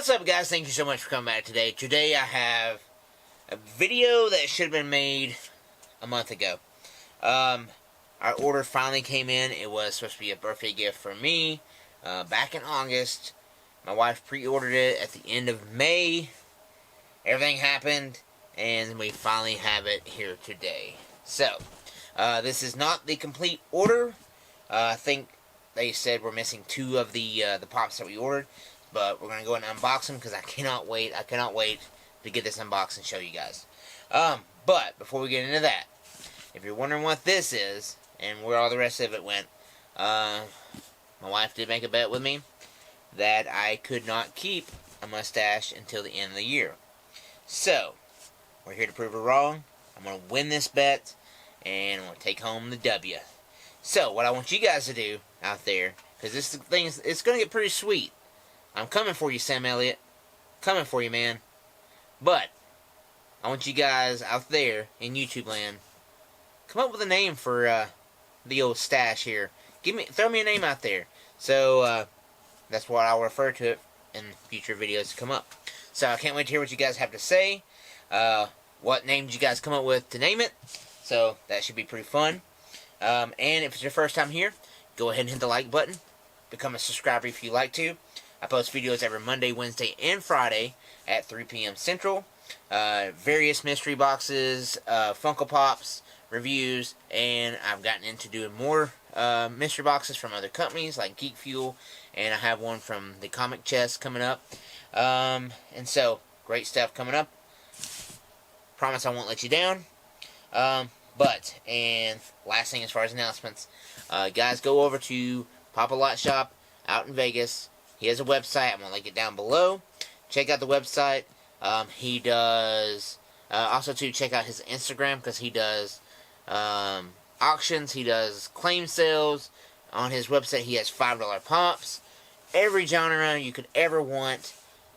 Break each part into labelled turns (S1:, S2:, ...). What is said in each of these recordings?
S1: What's up, guys? Thank you so much for coming back today. Today I have a video that should have been made a month ago. Our order finally came in. It was supposed to be a birthday gift for me back in August. My wife pre-ordered it at the end of May. Everything happened, and we finally have it here today. So, this is not the complete order. I think they said we're missing 2 of the pops that we ordered. But we're going to go and unbox them because I cannot wait. I cannot wait to get this unboxed and show you guys. But before we get into that, if you're wondering what this is and where all the rest of it went, my wife did make a bet with me that I could not keep a mustache until the end of the year. So, we're here to prove her wrong. I'm going to win this bet, and I'm going to take home the W. So, what I want you guys to do out there, because this thing is, it's going to get pretty sweet. I'm coming for you, Sam Elliott. Coming for you, man. But, I want you guys out there in YouTube land, come up with a name for the old stash here. Throw me a name out there. So, that's what I'll refer to it in future videos to come up. So, I can't wait to hear what you guys have to say. What name did you guys come up with to name it? So, that should be pretty fun. And if it's your first time here, go ahead and hit the like button. Become a subscriber if you like to. I post videos every Monday, Wednesday, and Friday at 3 p.m. Central. Various mystery boxes, Funko Pops, reviews, and I've gotten into doing more mystery boxes from other companies like Geek Fuel, and I have one from the Comic Chest coming up. And so, great stuff coming up. Promise I won't let you down. And last thing as far as announcements, guys, go over to Pop-A-Lot Shop out in Vegas. He has a website. I'm going to link it down below. Check out the website. He does... also, to check out his Instagram, because he does auctions. He does claim sales. On his website, he has $5 pops. Every genre you could ever want.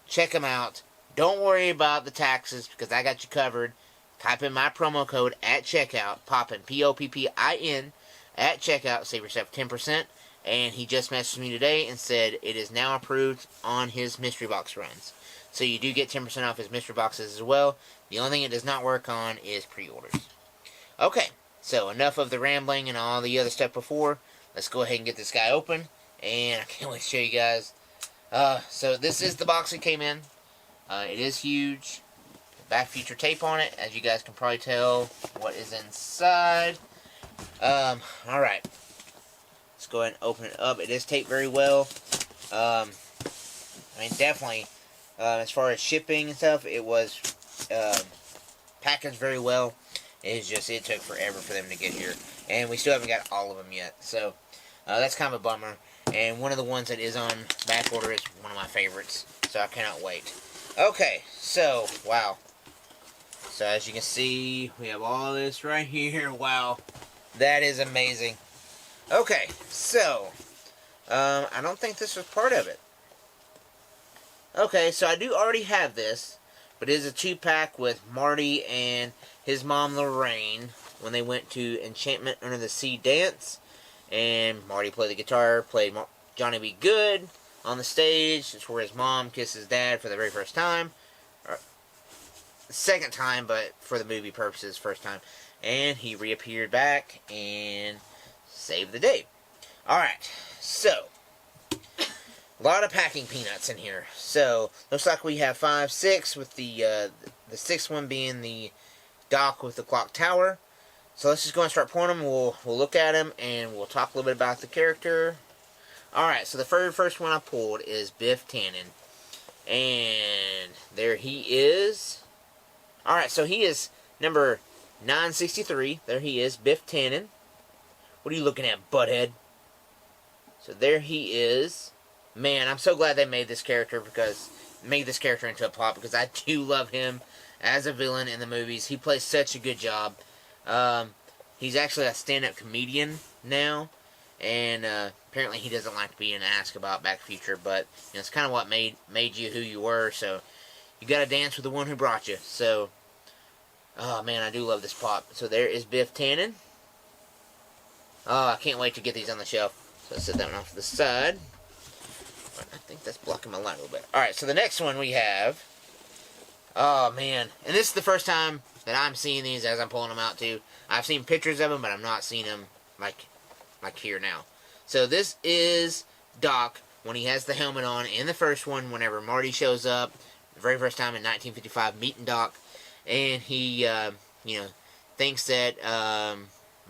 S1: Check him out. Don't worry about the taxes, because I got you covered. Type in my promo code at checkout. Poppin, P-O-P-P-I-N, at checkout. Save yourself 10%. And he just messaged me today and said it is now approved on his mystery box runs. So you do get 10% off his mystery boxes as well. The only thing it does not work on is pre-orders. Okay, so enough of the rambling and all the other stuff before. Let's go ahead and get this guy open. And I can't wait to show you guys. So this is the box it came in. It is huge. Back feature tape on it, as you guys can probably tell what is inside. Alright. Let's go ahead and open it up. It is taped very well. I mean, definitely, as far as shipping and stuff, it was packaged very well. It's just, it took forever for them to get here. And we still haven't got all of them yet. So, that's kind of a bummer. And one of the ones that is on back order is one of my favorites. So, I cannot wait. Okay, so, wow. So, as you can see, we have all this right here. Wow. That is amazing. Okay, so, I don't think this was part of it. Okay, so I do already have this, but it is a 2-pack with Marty and his mom Lorraine when they went to Enchantment Under the Sea Dance. And Marty played the guitar, played Johnny Be Good on the stage. It's where his mom kissed his dad for the very first time. Or, second time, but for the movie purposes, first time. And he reappeared back and saved the day. Alright, so a lot of packing peanuts in here. So, looks like we have 5, 6, with the 6th one being the dock with the clock tower. So let's just go and start pouring them. We'll look at them and we'll talk a little bit about the character. Alright, so the first one I pulled is Biff Tannen. And there he is. Alright, so he is number 963. There he is, Biff Tannen. What are you looking at, butthead? So there he is. Man, I'm so glad they made this character into a pop, because I do love him as a villain in the movies. He plays such a good job. He's actually a stand-up comedian now, and apparently he doesn't like being asked about Back to the Future, but you know, it's kind of what made you who you were. So you got to dance with the one who brought you. So, oh man, I do love this pop. So there is Biff Tannen. Oh, I can't wait to get these on the shelf. So I'll set that one off to the side. I think that's blocking my light a little bit. Alright, so the next one we have... Oh, man. And this is the first time that I'm seeing these as I'm pulling them out, too. I've seen pictures of them, but I'm not seeing them like here now. So this is Doc when he has the helmet on in the first one, whenever Marty shows up, the very first time in 1955, meeting Doc, and he, you know, thinks that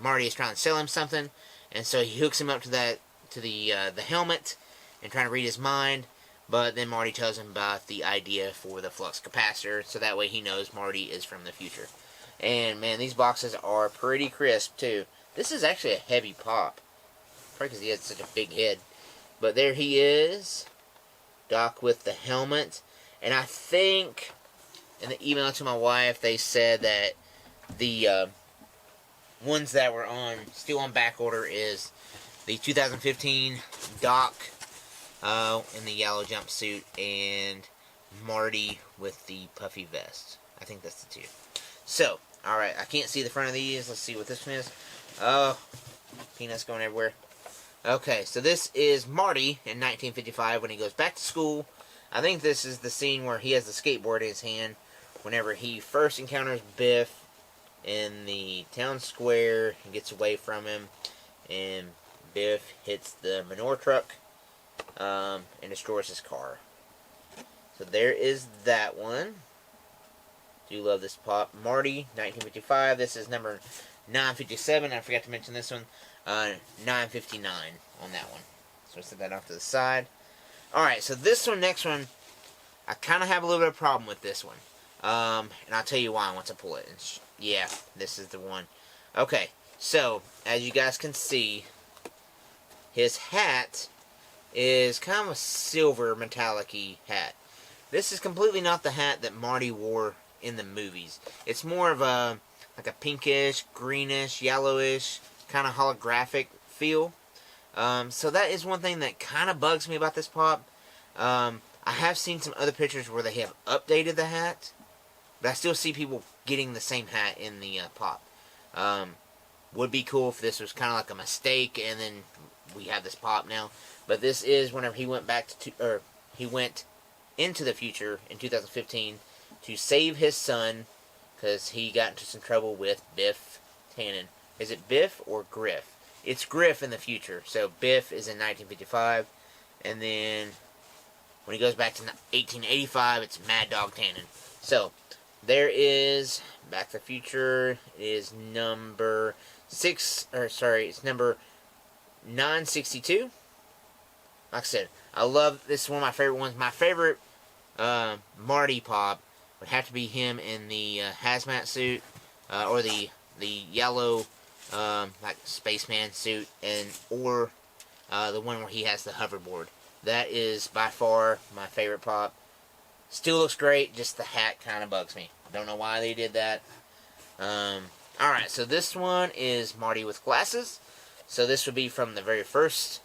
S1: Marty is trying to sell him something, and so he hooks him up to the helmet and trying to read his mind. But then Marty tells him about the idea for the flux capacitor, so that way he knows Marty is from the future. And man, these boxes are pretty crisp too. This is actually a heavy pop, probably because he had such a big head. But there he is, Doc with the helmet. And I think in the email to my wife, they said that the ones that were still on back order is the 2015 Doc in the yellow jumpsuit and Marty with the puffy vest. I think that's the two. So, alright, I can't see the front of these. Let's see what this one is. Oh, peanuts going everywhere. Okay, so this is Marty in 1955 when he goes back to school. I think this is the scene where he has the skateboard in his hand whenever he first encounters Biff in the town square and gets away from him, and Biff hits the manure truck and destroys his car. So there is that one. Do love this pop. Marty, 1955. This is number 957. I forgot to mention this one. 959 on that one. So set that off to the side. Alright, so this one, next one, I kind of have a little bit of a problem with this one. And I'll tell you why once I pull it. Yeah, this is the one. Okay, so, as you guys can see, his hat is kind of a silver metallic-y hat. This is completely not the hat that Marty wore in the movies. It's more of a like a pinkish, greenish, yellowish, kind of holographic feel. So that is one thing that kind of bugs me about this pop. I have seen some other pictures where they have updated the hat, but I still see people getting the same hat in the pop. Would be cool if this was kind of like a mistake and then we have this pop now. But this is whenever he went back to, he went into the future in 2015 to save his son because he got into some trouble with Biff Tannen. Is it Biff or Griff? It's Griff in the future. So Biff is in 1955, and then when he goes back to 1885, it's Mad Dog Tannen. So there is Back to the Future. It is number it's number 962. Like I said, I love this. Is one of my favorite ones. My favorite Marty pop would have to be him in the hazmat suit, or the yellow like spaceman suit, or the one where he has the hoverboard. That is by far my favorite pop. Still looks great, just the hat kind of bugs me. Don't know why they did that. Alright, so this one is Marty with glasses. So this would be from the very first,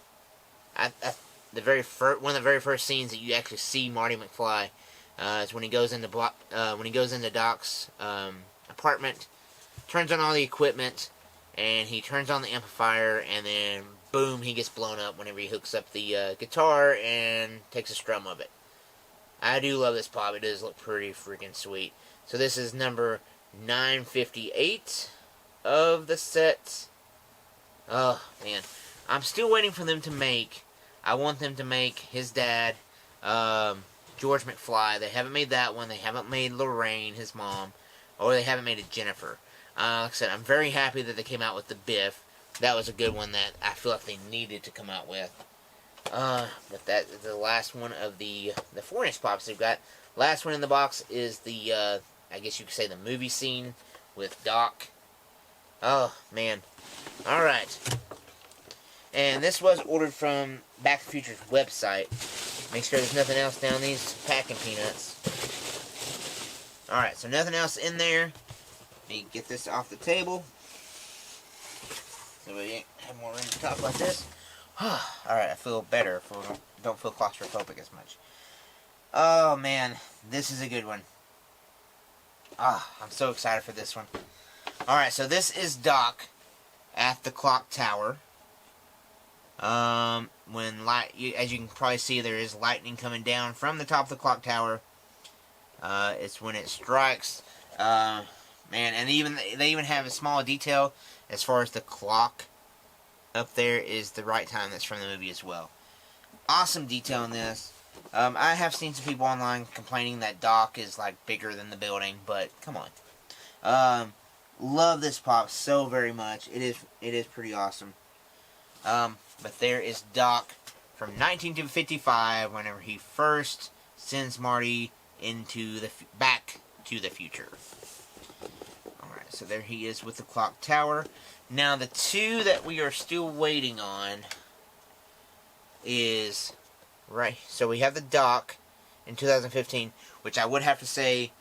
S1: one of the very first scenes that you actually see Marty McFly. Is when he goes into Doc's apartment, turns on all the equipment, and he turns on the amplifier, and then boom, he gets blown up whenever he hooks up the guitar and takes a strum of it. I do love this pop. It does look pretty freaking sweet. So this is number 958 of the set. Oh, man. I'm still waiting for them to make, I want them to make his dad, George McFly. They haven't made that one. They haven't made Lorraine, his mom, or they haven't made a Jennifer. Like I said, I'm very happy that they came out with the Biff. That was a good one that I feel like they needed to come out with. But that is the last one of the 4-inch pops they've got. Last one in the box is the, I guess you could say the movie scene with Doc. Oh, man. Alright. And this was ordered from Back to the Future's website. Make sure there's nothing else down these packing peanuts. Alright, so nothing else in there. Let me get this off the table, so we have more room to talk like this. Alright, I feel better. Don't feel claustrophobic as much. Oh man, this is a good one. I'm so excited for this one. Alright, so this is Doc at the clock tower. When as you can probably see, there is lightning coming down from the top of the clock tower. It's when it strikes. Man, and they even have a small detail as far as the clock up there is the right time that's from the movie as well. Awesome detail in this. I have seen some people online complaining that dock is like bigger than the building, but come on. Love this pop so very much. It is pretty awesome. But there is Doc from 1955, whenever he first sends Marty into back to the future. Alright, so there he is with the clock tower. Now the two that we are still waiting on is so we have the Doc in 2015, which I would have to say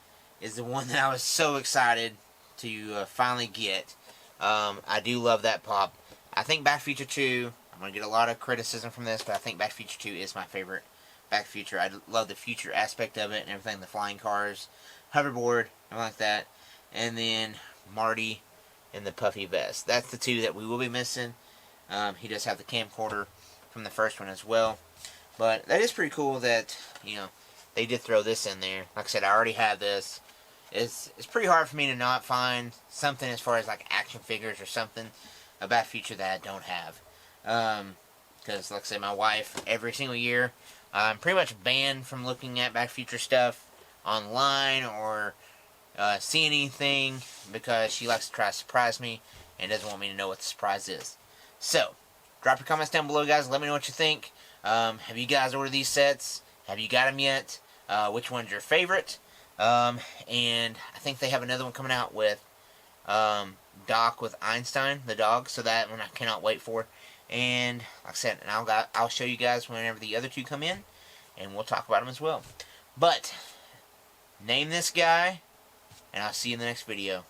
S1: is the one that I was so excited to finally get. I do love that pop. I think Back to the Future 2, I'm going to get a lot of criticism from this, but I think Back to the Future 2 is my favorite Back to the Future. I love the future aspect of it and everything, the flying cars, hoverboard, and like that. And then Marty in the puffy vest. That's the two that we will be missing. He does have the camcorder from the first one as well. But that is pretty cool that, they did throw this in there. Like I said, I already have this. It's pretty hard for me to not find something as far as like action figures or something about Future that I don't have. Because, like I said, my wife, every single year, I'm pretty much banned from looking at Back to Future stuff online or see anything because she likes to try to surprise me and doesn't want me to know what the surprise is. So, drop your comments down below, guys. Let me know what you think. Have you guys ordered these sets? Have you got them yet? Which one's your favorite? And I think they have another one coming out with Doc with Einstein, the dog, so that one I cannot wait for. And like I said, I'll show you guys whenever the other two come in, and we'll talk about them as well. But name this guy, and I'll see you in the next video.